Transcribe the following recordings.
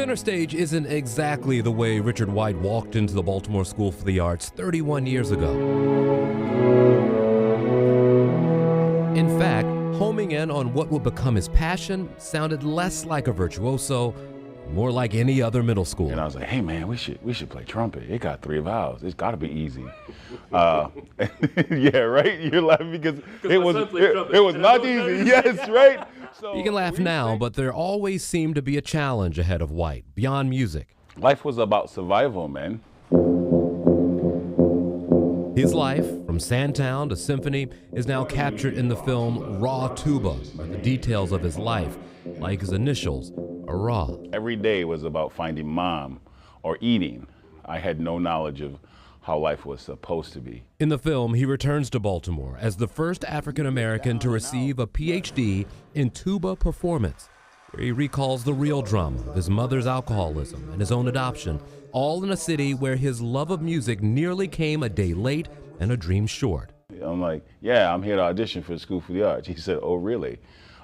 Center Stage isn't exactly the way Richard White walked into the Baltimore School for the Arts 31 years ago. In fact, homing in on what would become his passion sounded less like a virtuoso, more like any other middle school. And I was like, hey man, we should play trumpet. It got 3 vowels. It's gotta be easy. Yeah, right? You're laughing because it was not easy. Yes, right? So you can laugh now, but there always seemed to be a challenge ahead of White, beyond music. Life was about survival, man. His life, from Sandtown to Symphony, is now captured in the film Raw Tuba, where the details of his life, like his initials, are raw. Every day was about finding mom or eating. I had no knowledge of how life was supposed to be. In the film, he returns to Baltimore as the first African-American to receive a PhD in tuba performance, where he recalls the real drama of his mother's alcoholism and his own adoption, all in a city where his love of music nearly came a day late and a dream short. I'm like, yeah, I'm here to audition for the School for the Arts. He said, oh, really?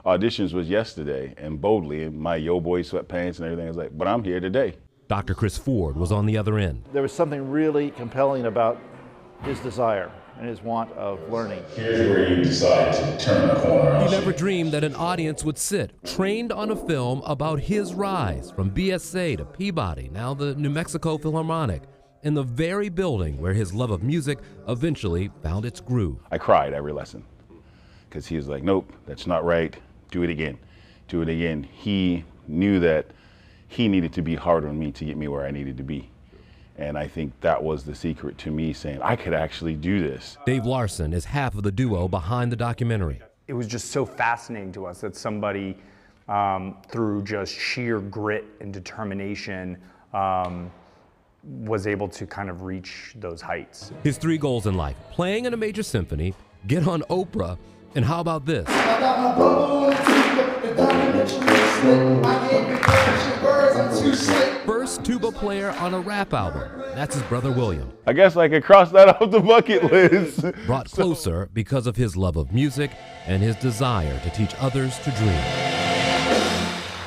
Auditions was yesterday, and boldly, in my Yo Boy sweatpants and everything, I was like, but I'm here today. Dr. Chris Ford was on the other end. There was something really compelling about his desire and his want of learning. Here's where you decide to turn the corner. He never dreamed that an audience would sit, trained on a film about his rise from BSA to Peabody, now the New Mexico Philharmonic, in the very building where his love of music eventually found its groove. I cried every lesson because he was like, nope, that's not right. Do it again. Do it again. He knew that he needed to be hard on me to get me where I needed to be. And I think that was the secret to me saying, I could actually do this. Dave Larson is half of the duo behind the documentary. It was just so fascinating to us that somebody, through just sheer grit and determination, was able to kind of reach those heights. His 3 goals in life: playing in a major symphony, get on Oprah, and how about this? First tuba player on a rap album. That's his brother William. I guess I could cross that off the bucket list. Brought closer because of his love of music and his desire to teach others to dream.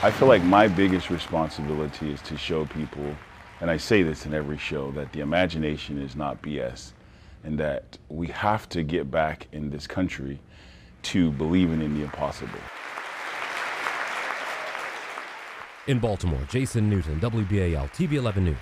I feel like my biggest responsibility is to show people, and I say this in every show, that the imagination is not BS, and that we have to get back in this country to believing in the impossible. In Baltimore, Jason Newton, WBAL TV 11 News.